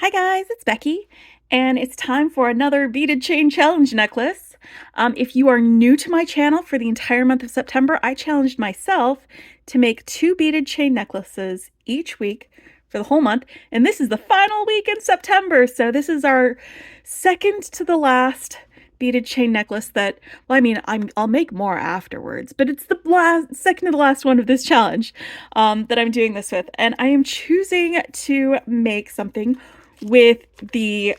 Hi guys, it's Becky, and it's time for another beaded chain challenge necklace. If you are new to my channel for the entire month of September, I challenged myself to make 2 beaded chain necklaces each week for the whole month, and this is the final week in September, so this is our second to the last beaded chain necklace that, well, I mean, I'll make more afterwards, but it's the second to the last one of this challenge that I'm doing this with, and I am choosing to make something with the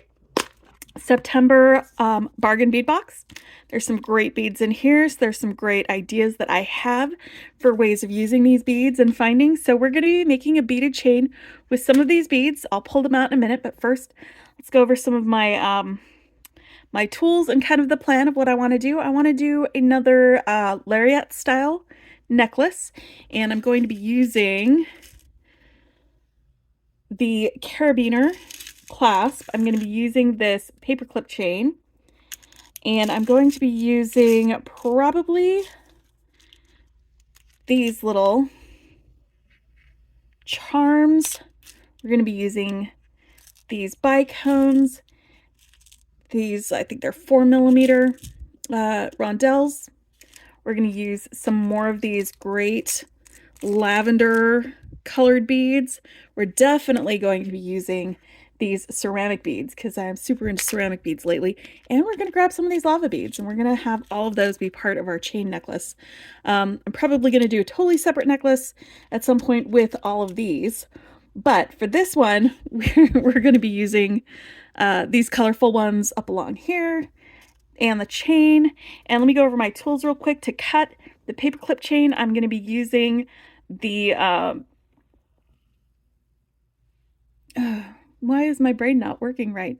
September bargain bead box. There's some great beads in here, so there's some great ideas that I have for ways of using these beads and finding. So we're going to be making a beaded chain with some of these beads. I'll pull them out in a minute, but first let's go over some of my my tools and kind of the plan of what I want to do. I want to do another lariat style necklace, and I'm going to be using the carabiner clasp. I'm going to be using this paperclip chain, and I'm going to be using probably these little charms. We're going to be using these bicones. These, I think they're 4mm rondelles. We're going to use some more of these great lavender colored beads. We're definitely going to be using these ceramic beads because I'm super into ceramic beads lately. And we're going to grab some of these lava beads and we're going to have all of those be part of our chain necklace. I'm probably going to do a totally separate necklace at some point with all of these. But for this one, we're going to be using these colorful ones up along here and the chain. And let me go over my tools real quick. To cut the paperclip chain, I'm going to be using the why is my brain not working right?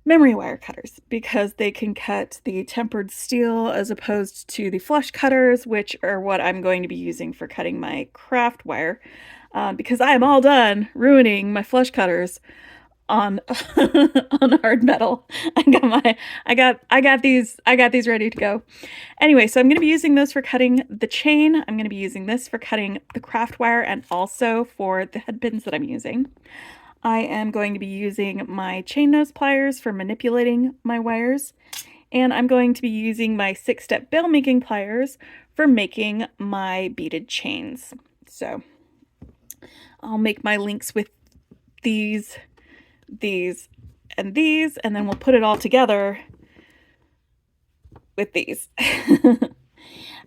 Memory wire cutters, because they can cut the tempered steel as opposed to the flush cutters, which are what I'm going to be using for cutting my craft wire, because I am all done ruining my flush cutters on on hard metal. I got these ready to go. Anyway, so I'm going to be using those for cutting the chain. I'm going to be using this for cutting the craft wire and also for the head pins that I'm using. I am going to be using my chain nose pliers for manipulating my wires, and I'm going to be using my 6-step bail making pliers for making my beaded chains. So I'll make my links with these, and then we'll put it all together with these.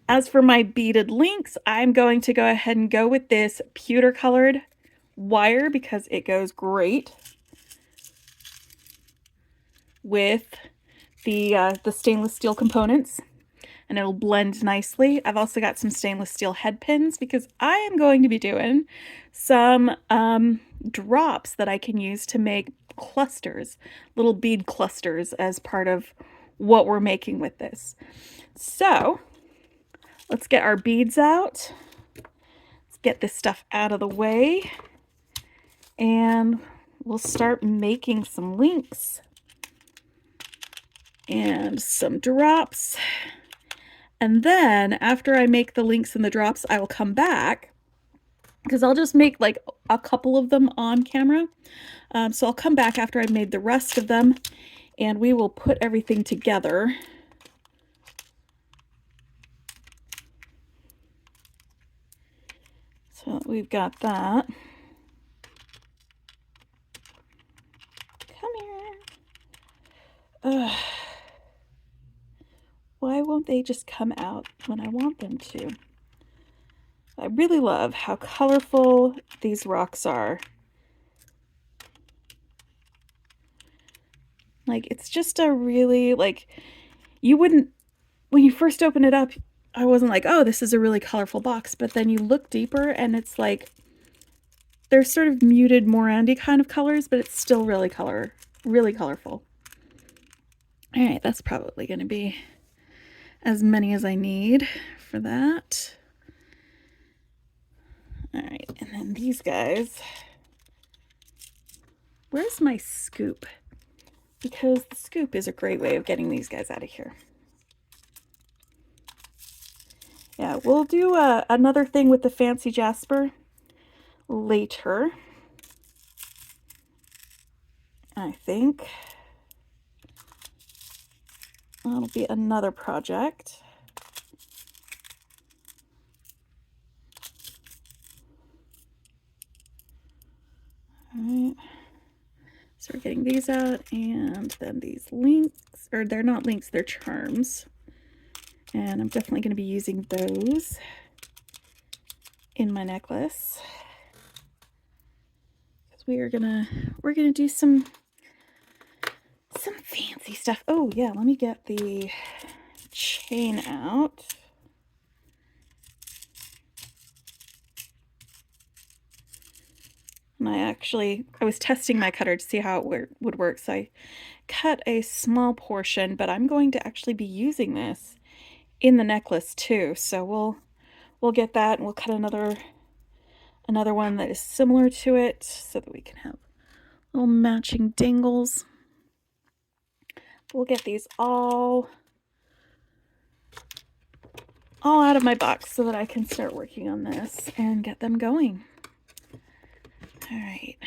As for my beaded links, I'm going to go ahead and go with this pewter colored wire because it goes great with the stainless steel components and it'll blend nicely. I've also got some stainless steel head pins because I am going to be doing some drops that I can use to make clusters, little bead clusters as part of what we're making with this. So let's get our beads out. Let's get this stuff out of the way and we'll start making some links and some drops. And then after I make the links and the drops, I will come back because I'll just make like a couple of them on camera. So I'll come back after I've made the rest of them and we will put everything together. So we've got that. Come here. Ugh. Why won't they just come out when I want them to? I really love how colorful these rocks are. Like, it's just a really, like, you wouldn't, when you first open it up, I wasn't like, oh, this is a really colorful box. But then you look deeper and it's like, they're sort of muted Morandy kind of colors, but it's still really colorful. All right, that's probably going to be as many as I need for that. All right, and then these guys. Where's my scoop? Because the scoop is a great way of getting these guys out of here. Yeah, we'll do another thing with the fancy jasper later. I think that'll be another project. All right. So we're getting these out, and then these links, or they're not links, they're charms. And I'm definitely going to be using those in my necklace. Because we're gonna do some fancy stuff. Oh yeah, let me get the chain out. And I was testing my cutter to see how it would work, so I cut a small portion, but I'm going to actually be using this in the necklace too. So we'll get that, and we'll cut another one that is similar to it so that we can have little matching dangles. We'll get these all out of my box so that I can start working on this and get them going. All right.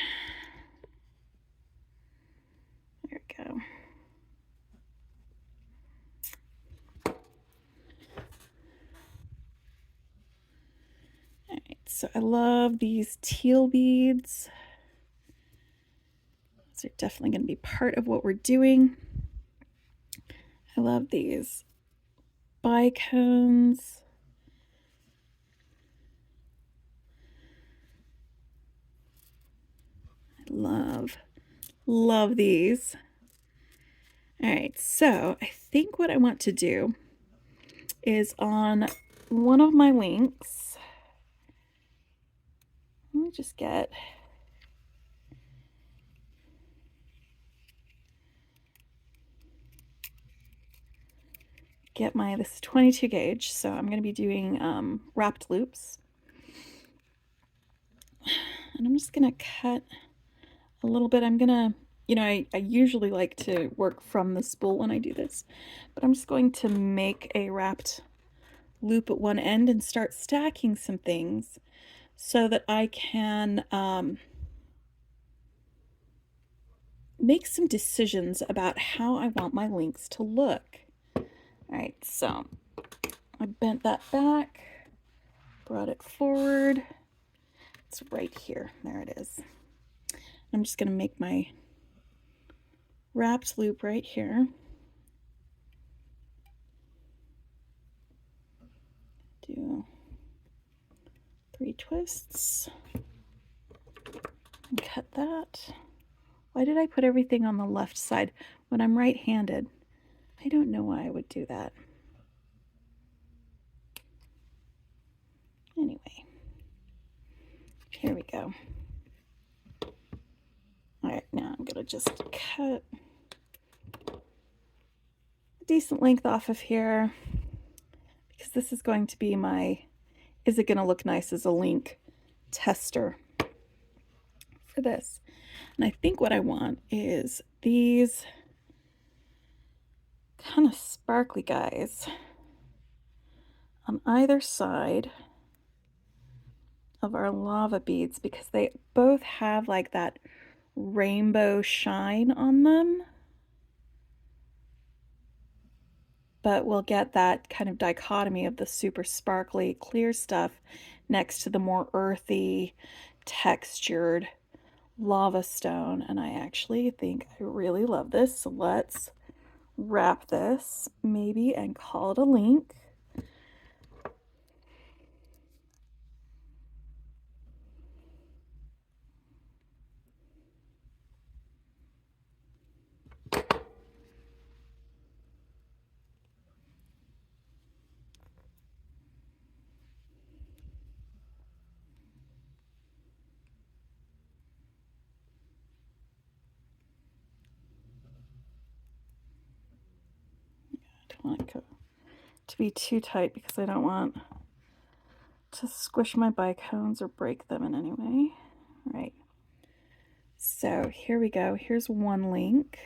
There we go. All right, so I love these teal beads. These are definitely going to be part of what we're doing. I love these bicones. I love these. All right, so I think what I want to do is on one of my links, let me just get this is 22 gauge, so I'm going to be doing wrapped loops. And I'm just going to cut a little bit. I'm going to, I usually like to work from the spool when I do this, but I'm just going to make a wrapped loop at one end and start stacking some things so that I can make some decisions about how I want my links to look. All right, so I bent that back, brought it forward. It's right here. There it is. I'm just going to make my wrapped loop right here. Do 3 twists and cut that. Why did I put everything on the left side when I'm right-handed? I don't know why I would do that. Anyway, here we go. All right, now I'm gonna just cut a decent length off of here because this is going to be my, is it gonna look nice as a link tester for this. And I think what I want is these kind of sparkly guys on either side of our lava beads because they both have like that rainbow shine on them, but we'll get that kind of dichotomy of the super sparkly clear stuff next to the more earthy textured lava stone. And I actually think I really love this, so let's wrap this maybe and call it a link. I don't want it to be too tight because I don't want to squish my bicones or break them in any way. All right, so here we go. Here's one link.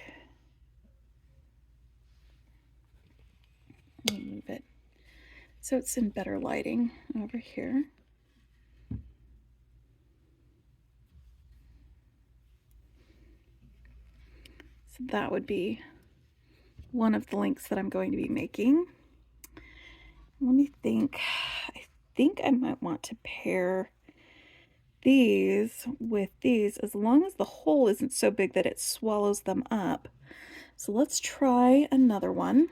Let me move it so it's in better lighting over here. So that would be one of the links that I'm going to be making. Let me think. I think I might want to pair these with these, as long as the hole isn't so big that it swallows them up. So let's try another one.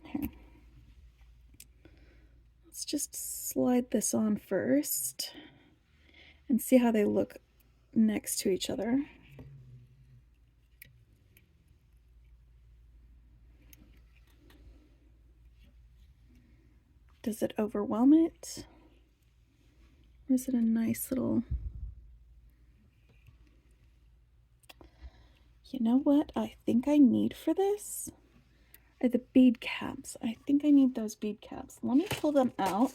Here. Let's just slide this on first and see how they look next to each other. Does it overwhelm it? Or is it a nice little... You know what I think I need for this? Are the bead caps. I think I need those bead caps. Let me pull them out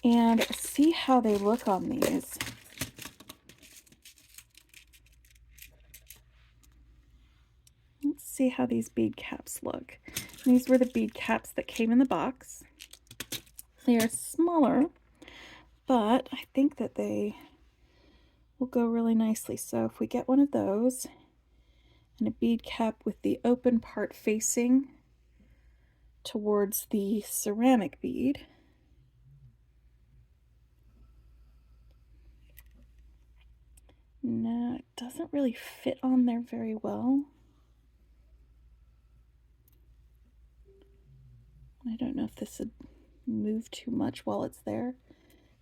and see how they look on these. Let's see how these bead caps look. These were the bead caps that came in the box. They are smaller, but I think that they will go really nicely. So if we get one of those and a bead cap with the open part facing towards the ceramic bead, no, it doesn't really fit on there very well. I don't know if this would move too much while it's there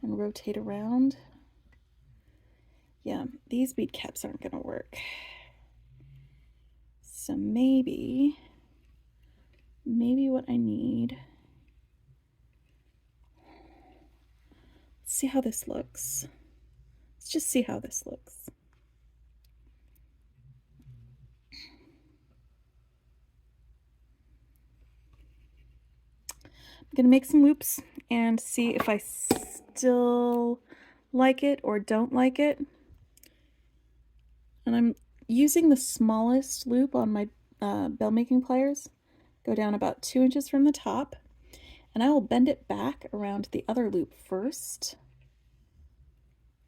and rotate around. Yeah, these bead caps aren't going to work. So maybe what I need... Let's see how this looks. Let's just see how this looks. I'm going to make some loops and see if I still like it or don't like it. And I'm using the smallest loop on my bell making pliers. Go down about 2 inches from the top, and I will bend it back around the other loop first,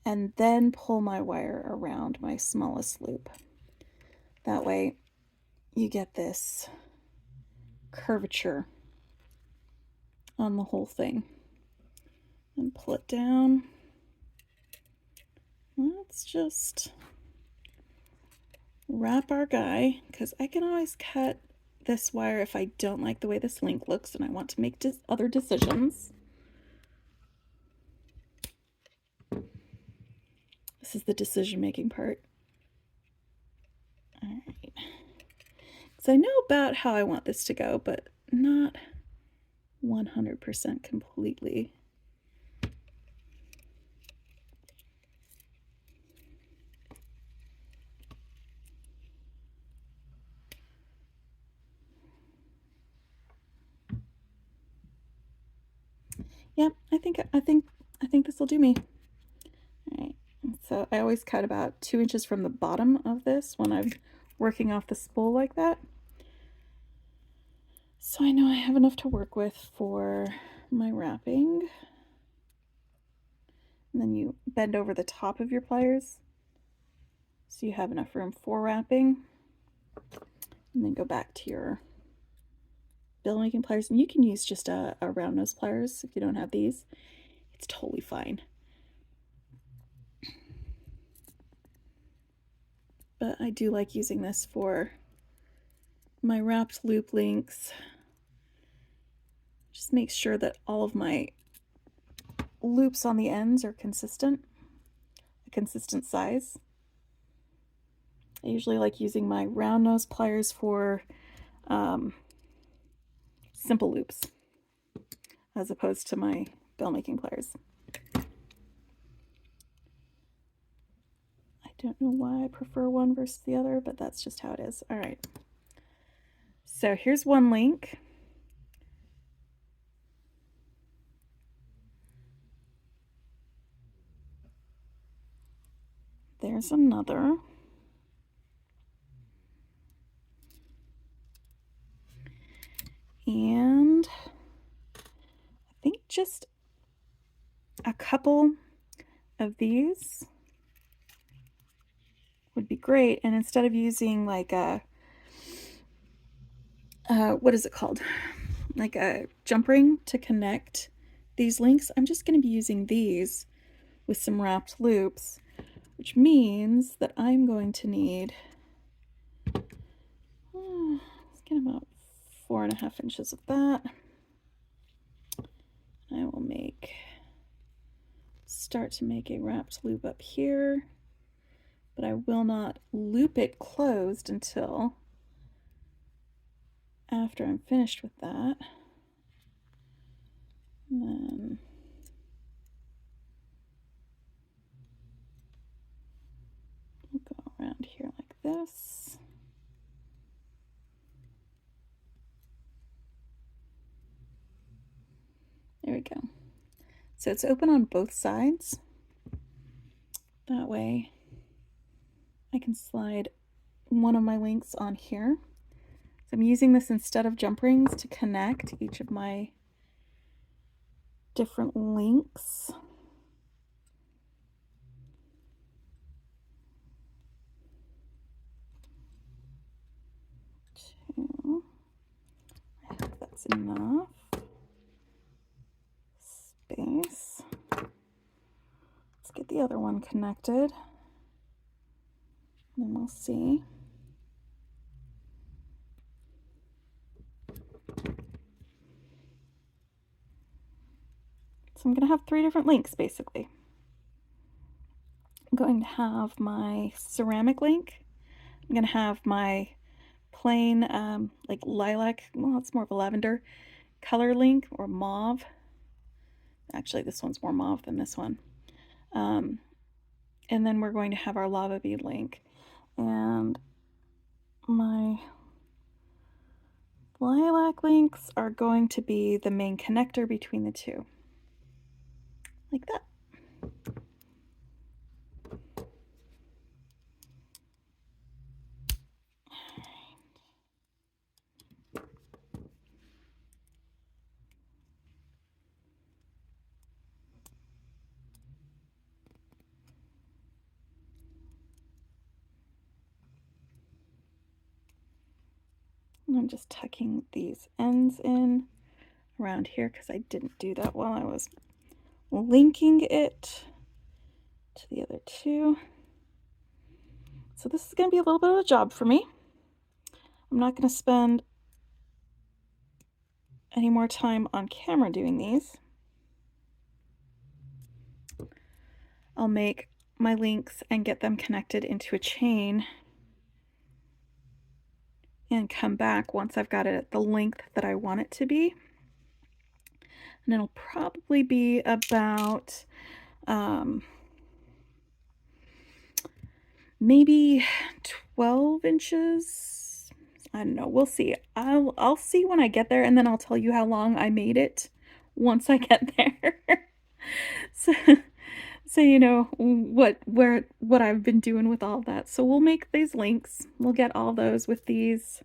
and then pull my wire around my smallest loop. That way you get this curvature on the whole thing. And pull it down. Let's just wrap our guy, because I can always cut this wire if I don't like the way this link looks and I want to make other decisions. This is the decision-making part. All right. Because I know about how I want this to go, but not 100% completely. Yep, I think this will do me. All right. So I always cut about 2 inches from the bottom of this when I'm working off the spool like that. So I know I have enough to work with for my wrapping. And then you bend over the top of your pliers so you have enough room for wrapping. And then go back to your bill making pliers. And you can use just a round nose pliers if you don't have these. It's totally fine. But I do like using this for my wrapped loop links. Just make sure that all of my loops on the ends are consistent, a consistent size. I usually like using my round nose pliers for simple loops as opposed to my bell making pliers. I don't know why I prefer one versus the other, but that's just how it is. All right. So here's one link. There's another. And I think just a couple of these would be great. And instead of using like a, what is it called? Like a jump ring to connect these links, I'm just going to be using these with some wrapped loops, which means that I'm going to need, let's get about 4.5 inches of that. I will start to make a wrapped loop up here, but I will not loop it closed until after I'm finished with that. And then we'll go around here like this. There we go. So it's open on both sides. That way I can slide one of my links on here. So I'm using this instead of jump rings to connect each of my different links. I hope that's enough space. Let's get the other one connected, and then we'll see. So I'm going to have 3 different links basically. I'm going to have my ceramic link. I'm going to have my plain like lilac, well, it's more of a lavender color link, or mauve. Actually, this one's more mauve than this one. And then we're going to have our lava bead link. And my lilac links are going to be the main connector between the two. Like that. And I'm just tucking these ends in around here because I didn't do that while I was linking it to the other two. So this is going to be a little bit of a job for me. I'm not going to spend any more time on camera doing these. I'll make my links and get them connected into a chain and come back once I've got it at the length that I want it to be. And it'll probably be about maybe 12 inches. I don't know. We'll see. I'll see when I get there, and then I'll tell you how long I made it once I get there. So you know what I've been doing with all that. So we'll make these links. We'll get all those with these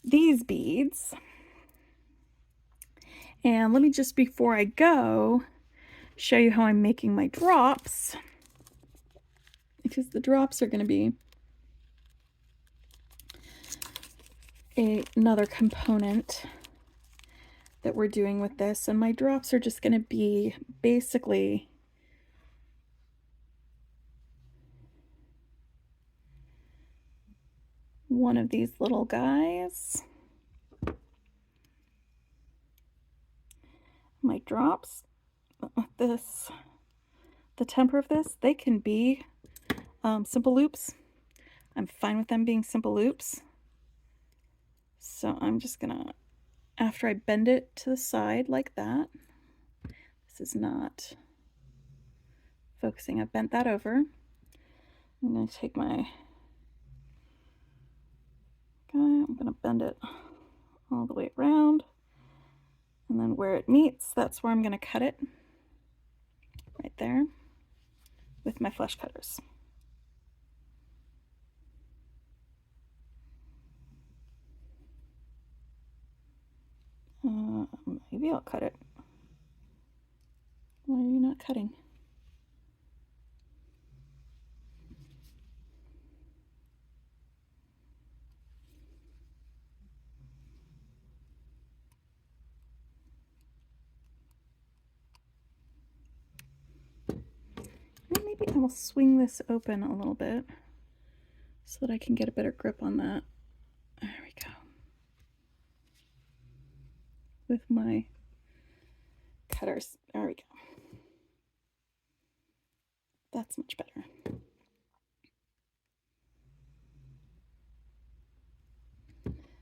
beads. And let me just, before I go, show you how I'm making my drops, because the drops are going to be another component that we're doing with this. And my drops are just going to be basically one of these little guys. My drops, this, the temper of this, they can be simple loops. I'm fine with them being simple loops. So I'm just gonna, after I bend it to the side like that, this is not focusing, I've bent that over. I'm gonna take my guy, I'm gonna bend it all the way around, and then where it meets, that's where I'm gonna cut it, right there, with my flesh cutters. Maybe I'll cut it. Why are you not cutting? maybe I will swing this open a little bit so that I can get a better grip on that. There we go. With my cutters. There we go. That's much better.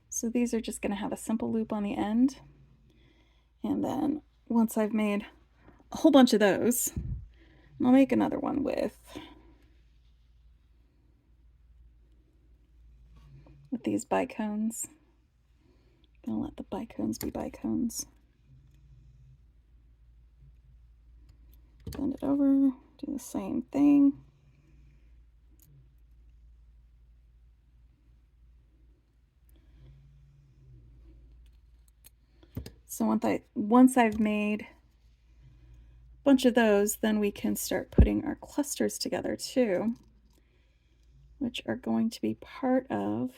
So these are just going to have a simple loop on the end. And then once I've made a whole bunch of those, I'll make another one with these bicones. I'm going to let the bicones be bicones. Bend it over, do the same thing. So once I've made a bunch of those, then we can start putting our clusters together too, which are going to be part of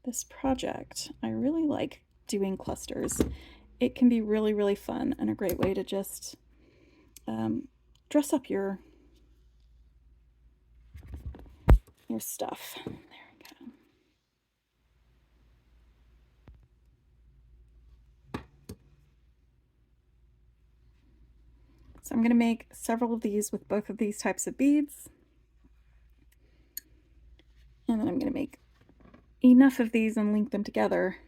this project. I really like doing clusters. It can be really, really fun and a great way to just dress up your stuff. There we go. So I'm going to make several of these with both of these types of beads. And then I'm going to make enough of these and link them together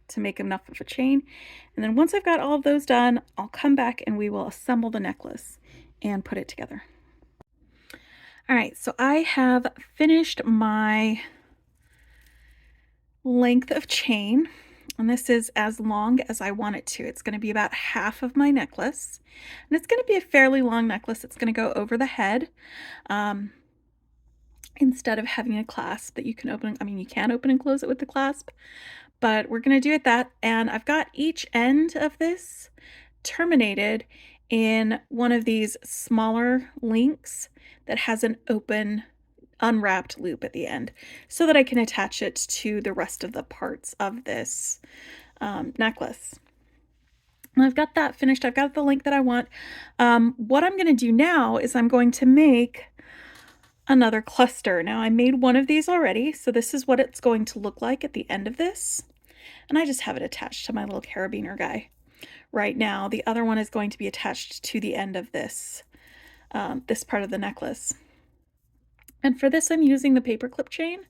to make enough of a chain. And then once I've got all of those done, I'll come back and we will assemble the necklace and put it together. All right, so I have finished my length of chain, and this is as long as I want it to. It's going to be about half of my necklace, and it's going to be a fairly long necklace. It's going to go over the head instead of having a clasp that you can open. I mean, you can open and close it with the clasp, but we're going to do it that. And I've got each end of this terminated in one of these smaller links that has an open unwrapped loop at the end so that I can attach it to the rest of the parts of this necklace. And I've got that finished. I've got the length that I want. What I'm going to do now is I'm going to make another cluster. Now I made one of these already, so this is what it's going to look like at the end of this. And I just have it attached to my little carabiner guy. Right now, the other one is going to be attached to the end of this, this part of the necklace. And for this, I'm using the paperclip chain,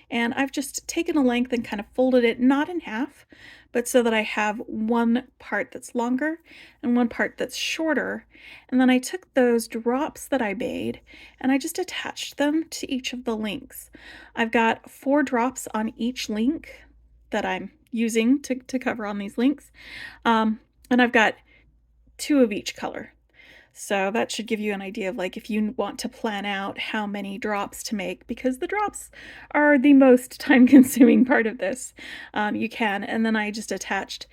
and I've just taken a length and kind of folded it, not in half, but so that I have one part that's longer and one part that's shorter. And then I took those drops that I made and I just attached them to each of the links. I've got 4 drops on each link that I'm using to cover on these links. And I've got 2 of each color. So that should give you an idea of like if you want to plan out how many drops to make, because the drops are the most time-consuming part of this. You can. And then I just attached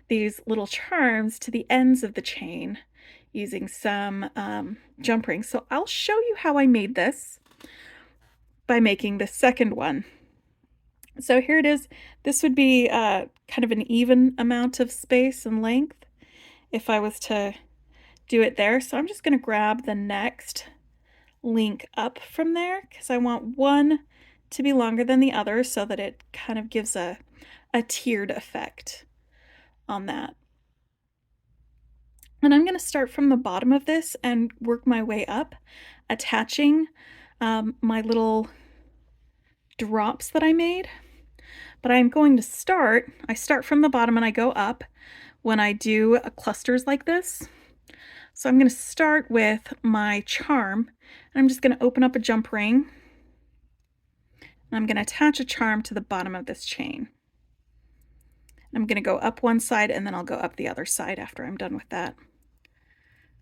these little charms to the ends of the chain using some jump rings. So I'll show you how I made this by making the second one. So here it is. This would be kind of an even amount of space and length if I was to do it there. So I'm just going to grab the next link up from there because I want one to be longer than the other so that it kind of gives a tiered effect on that. And I'm going to start from the bottom of this and work my way up, attaching my little drops that I made. But I'm going to I start from the bottom and I go up when I do clusters like this. So I'm going to start with my charm, and I'm just going to open up a jump ring, and I'm going to attach a charm to the bottom of this chain. I'm going to go up one side, and then I'll go up the other side after I'm done with that.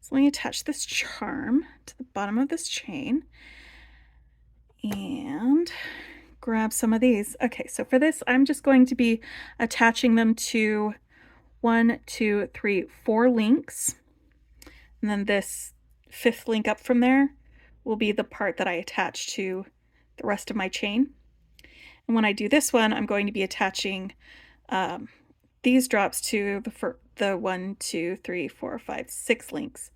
So let me attach this charm to the bottom of this chain, and grab some of these. Okay, so for this, I'm just going to be attaching them to 1, 2, 3, 4 links. And then this 5th link up from there will be the part that I attach to the rest of my chain. And when I do this one, I'm going to be attaching these drops to the 1, 2, 3, 4, 5, 6 links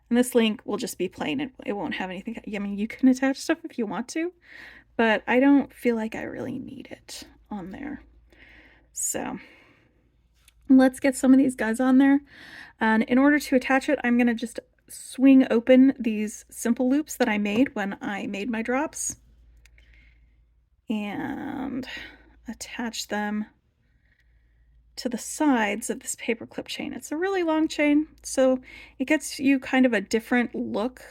And this link will just be plain. It won't have anything. I mean, you can attach stuff if you want to, but I don't feel like I really need it on there. So let's get some of these guys on there. And in order to attach it, I'm going to just swing open these simple loops that I made when I made my drops and attach them to the sides of this paperclip chain. It's a really long chain, so it gets you kind of a different look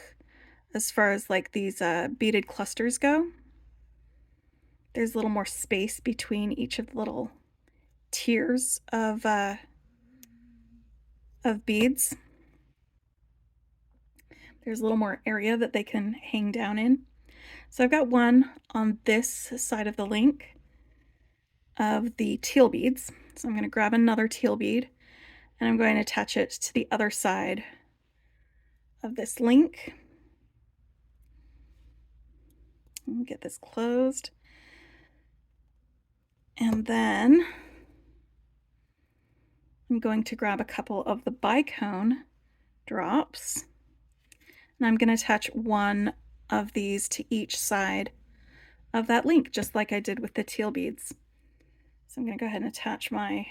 as far as like these beaded clusters go. There's a little more space between each of the little tiers of beads. There's a little more area that they can hang down in. So I've got one on this side of the link of the teal beads. So I'm going to grab another teal bead and I'm going to attach it to the other side of this link. Get this closed. And then I'm going to grab a couple of the bicone drops. And I'm going to attach one of these to each side of that link, just like I did with the teal beads. So I'm going to go ahead and attach my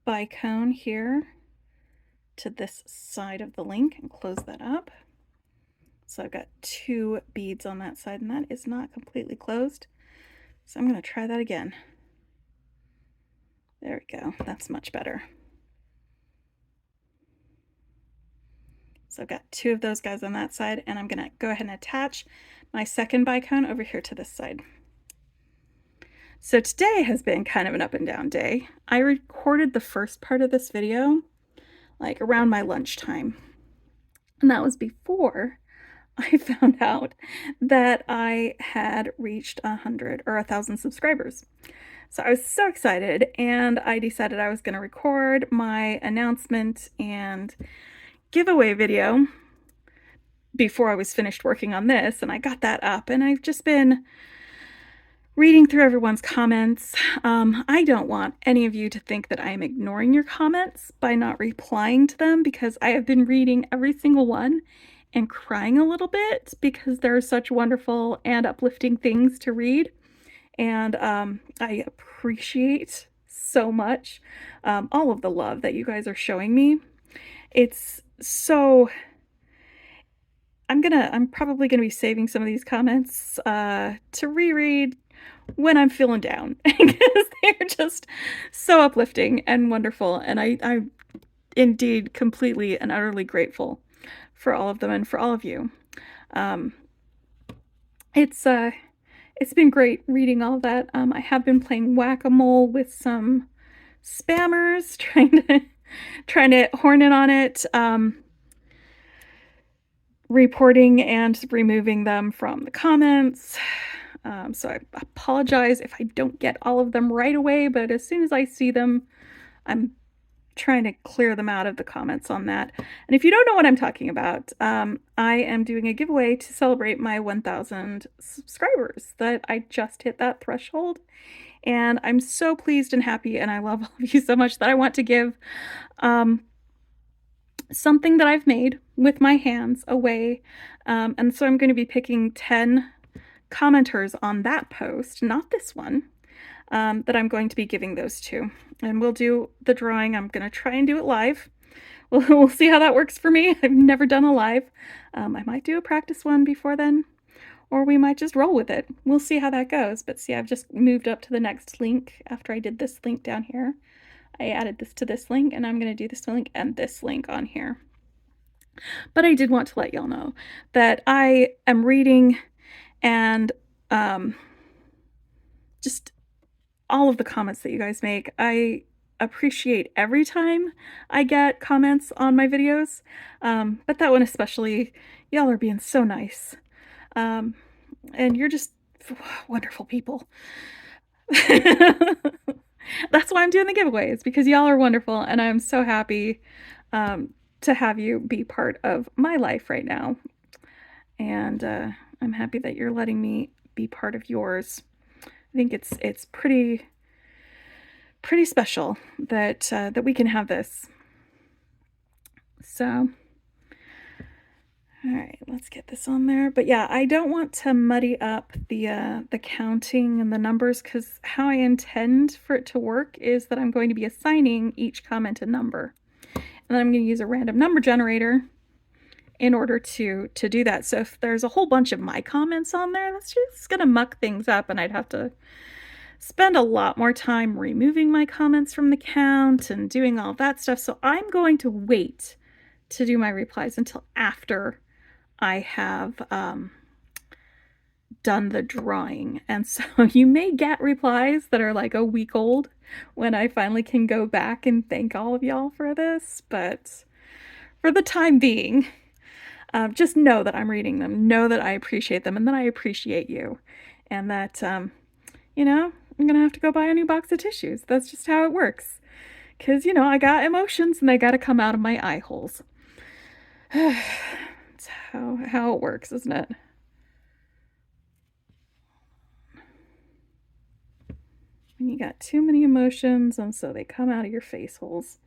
bicone here to this side of the link and close that up. So I've got 2 beads on that side, and that is not completely closed. So I'm going to try that again. There we go. That's much better. So I've got 2 of those guys on that side, and I'm going to go ahead and attach my second bicone over here to this side. So today has been kind of an up and down day. I recorded the first part of this video like around my lunchtime, and that was before I found out that I had reached 100 or 1,000 subscribers. So I was so excited, and I decided I was going to record my announcement and giveaway video before I was finished working on this, and I got that up, and I've just been reading through everyone's comments. I don't want any of you to think that I am ignoring your comments by not replying to them, because I have been reading every single one and crying a little bit because there are such wonderful and uplifting things to read. And I appreciate so much all of the love that you guys are showing me. It's so... I'm probably gonna be saving some of these comments to reread when I'm feeling down, because they're just so uplifting and wonderful, and I'm indeed completely and utterly grateful for all of them and for all of you. It's been great reading all of that. I have been playing whack-a-mole with some spammers, trying to horn in on it, reporting and removing them from the comments. So I apologize if I don't get all of them right away, but as soon as I see them, I'm trying to clear them out of the comments on that. And if you don't know what I'm talking about, I am doing a giveaway to celebrate my 1,000 subscribers. That I just hit that threshold, and I'm so pleased and happy, and I love all of you so much that I want to give something that I've made with my hands away. And so I'm going to be picking 10 commenters on that post, not this one, that I'm going to be giving those to. And we'll do the drawing. I'm going to try and do it live. We'll see how that works for me. I've never done a live. I might do a practice one before then, or we might just roll with it. We'll see how that goes. But see, I've just moved up to the next link after I did this link down here. I added this to this link, and I'm going to do this link and this link on here. But I did want to let y'all know that I am reading and just all of the comments that you guys make. I appreciate every time I get comments on my videos, but that one especially. Y'all are being so nice, and you're just wonderful people. That's why I'm doing the giveaways, because y'all are wonderful, and I'm so happy to have you be part of my life right now. And I'm happy that you're letting me be part of yours. I think it's pretty special that that we can have this. So All right, let's get this on there. But yeah, I don't want to muddy up the counting and the numbers, because how I intend for it to work is that I'm going to be assigning each comment a number. And then I'm going to use a random number generator in order to do that. So if there's a whole bunch of my comments on there, that's just going to muck things up, and I'd have to spend a lot more time removing my comments from the count and doing all that stuff. So I'm going to wait to do my replies until after I have done the drawing. And so you may get replies that are like a week old when I finally can go back and thank all of y'all for this. But for the time being, just know that I'm reading them, know that I appreciate them, and that I appreciate you. And that, you know, I'm going to have to go buy a new box of tissues. That's just how it works. Because, you know, I got emotions and they got to come out of my eye holes. That's how it works, isn't it? When you got too many emotions, and so they come out of your face holes.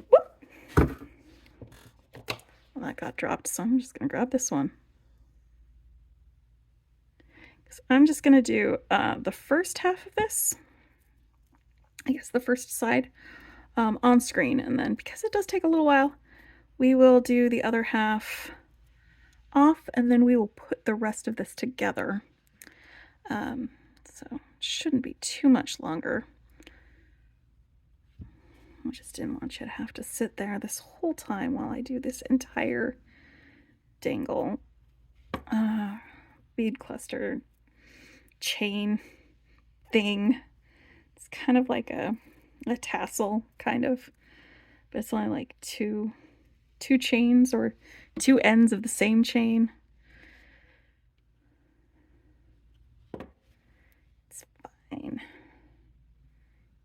Whoop! Well, that got dropped, so I'm just going to grab this one. So I'm just going to do the first half of this, I guess the first side, on screen. And then, because it does take a little while, we will do the other half off, and then we will put the rest of this together. So it shouldn't be too much longer. I just didn't want you to have to sit there this whole time while I do this entire dangle bead cluster chain thing. It's kind of like a tassel, kind of, but it's only like two chains, or two ends of the same chain. It's fine.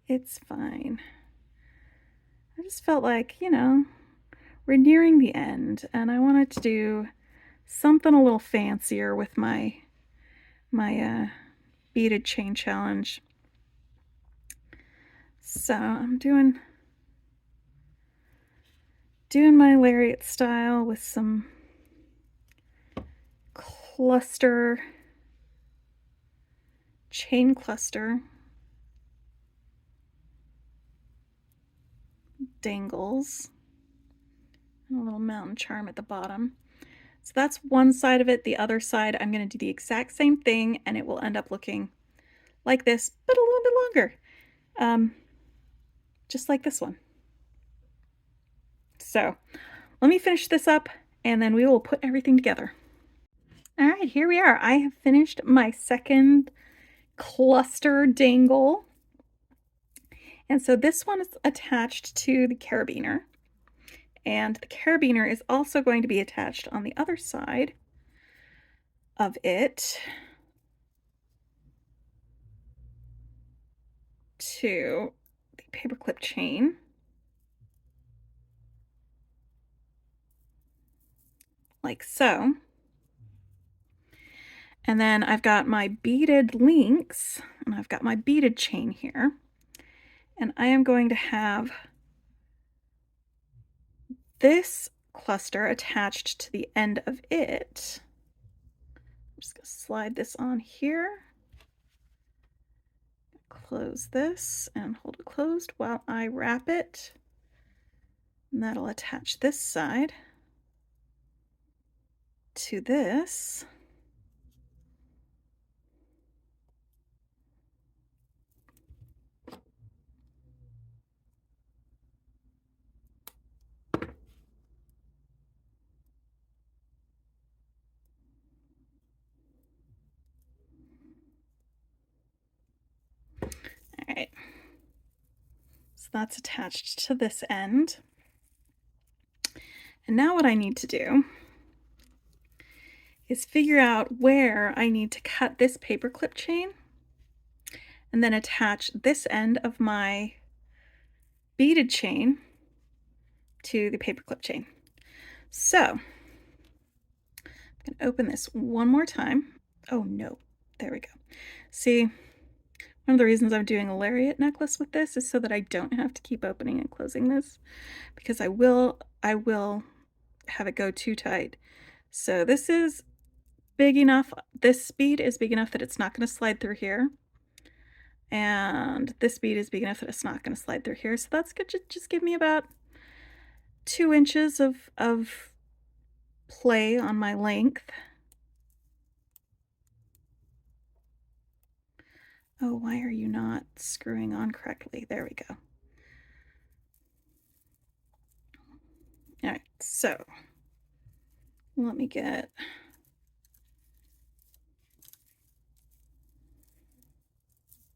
It's fine. I just felt like, you know, we're nearing the end, and I wanted to do something a little fancier with my beaded chain challenge. So I'm doing my lariat style with some chain cluster dangles, and a little mountain charm at the bottom. So that's one side of it. The other side, I'm going to do the exact same thing, and it will end up looking like this, but a little bit longer. Just like this one. So let me finish this up, and then we will put everything together. All right, here we are. I have finished my second cluster dangle. And so this one is attached to the carabiner. And the carabiner is also going to be attached on the other side of it to the paperclip chain. Like so. And then I've got my beaded links, and I've got my beaded chain here. And I am going to have this cluster attached to the end of it. I'm just going to slide this on here. Close this and hold it closed while I wrap it. And that'll attach this side to this. All right, so that's attached to this end. And now what I need to do is figure out where I need to cut this paperclip chain and then attach this end of my beaded chain to the paperclip chain. So I'm going to open this one more time. Oh no, there we go. See, one of the reasons I'm doing a lariat necklace with this is so that I don't have to keep opening and closing this, because I will have it go too tight. So this is big enough. This bead is big enough that it's not going to slide through here. And this bead is big enough that it's not going to slide through here. So that's good. Just give me about 2 inches of play on my length. Oh, why are you not screwing on correctly? There we go. All right, so let me get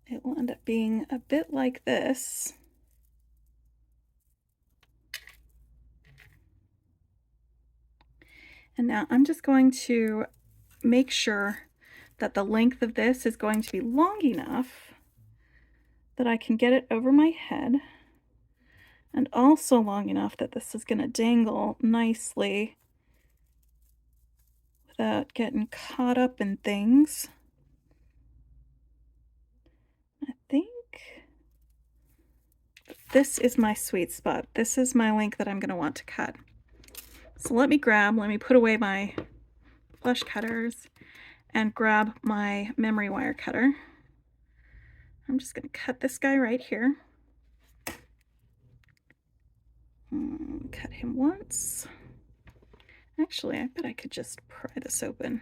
it will end up being a bit like this. And now I'm just going to make sure that the length of this is going to be long enough that I can get it over my head, and also long enough that this is going to dangle nicely without getting caught up in things. I think this is my sweet spot. This is my length that I'm going to want to cut. So let me put away my flush cutters and grab my memory wire cutter. I'm just going to cut this guy right here. Cut him once. Actually, I bet I could just pry this open.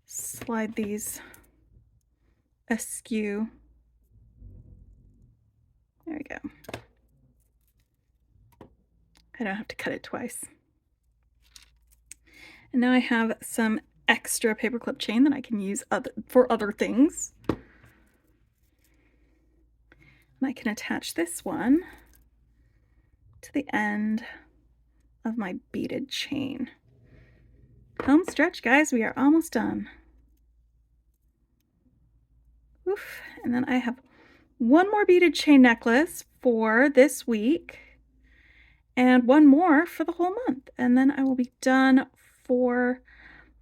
Slide these askew. There we go. I don't have to cut it twice. And now I have some extra paperclip chain that I can use for other things. And I can attach this one to the end of my beaded chain. Home stretch, guys. We are almost done. Oof. And then I have one more beaded chain necklace for this week and one more for the whole month. And then I will be done for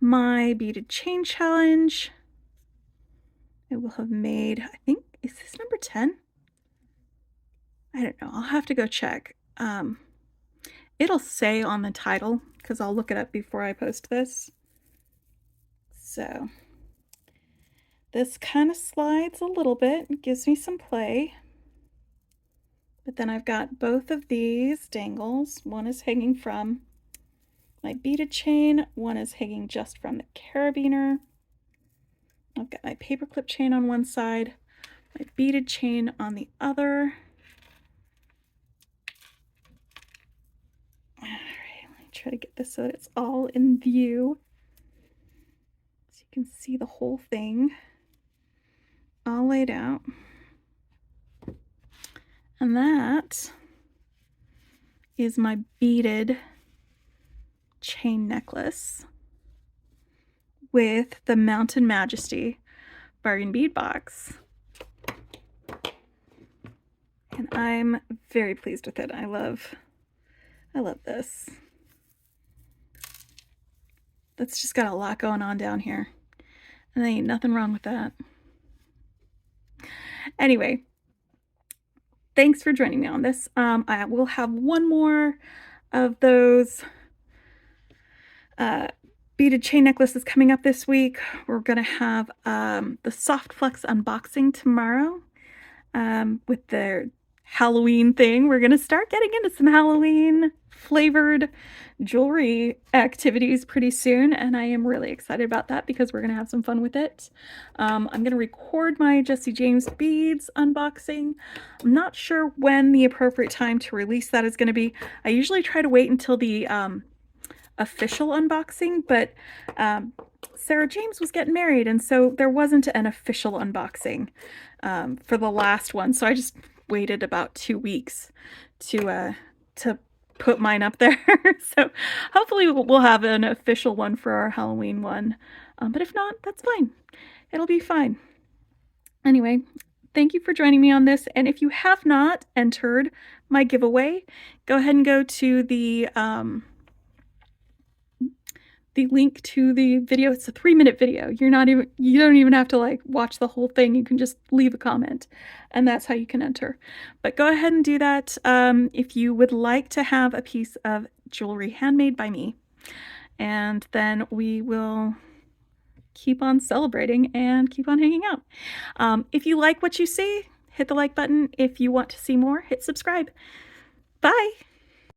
my beaded chain challenge. I will have made, I think, is this number 10? I don't know. I'll have to go check. It'll say on the title because I'll look it up before I post this. So this kind of slides a little bit. It gives me some play. But then I've got both of these dangles. One is hanging from my beaded chain. One is hanging just from the carabiner. I've got my paperclip chain on one side, my beaded chain on the other. All right, let me try to get this so that it's all in view. So you can see the whole thing all laid out. And that is my beaded chain necklace with the Mountains Majesty bargain bead box. And I'm very pleased with it. I love this. That's just got a lot going on down here. And there ain't nothing wrong with that. Anyway, thanks for joining me on this. I will have one more of those beaded chain necklaces coming up this week. We're going to have the Soft Flex unboxing tomorrow with their Halloween thing. We're going to start getting into some Halloween flavored jewelry activities pretty soon, and I am really excited about that because we're going to have some fun with it. I'm going to record my Jesse James beads unboxing. I'm not sure when the appropriate time to release that is going to be. I usually try to wait until the official unboxing, but Sarah James was getting married, and so there wasn't an official unboxing for the last one, so I just waited about 2 weeks to put mine up there. So hopefully we'll have an official one for our Halloween one, but if not, that's fine. It'll be fine. Anyway, thank you for joining me on this, and if you have not entered my giveaway, go ahead and go to the link to the video. It's a 3-minute video. You don't even have to like watch the whole thing. You can just leave a comment, and that's how you can enter. But go ahead and do that. If you would like to have a piece of jewelry handmade by me. And then we will keep on celebrating and keep on hanging out. If you like what you see, hit the like button. If you want to see more, hit subscribe. Bye!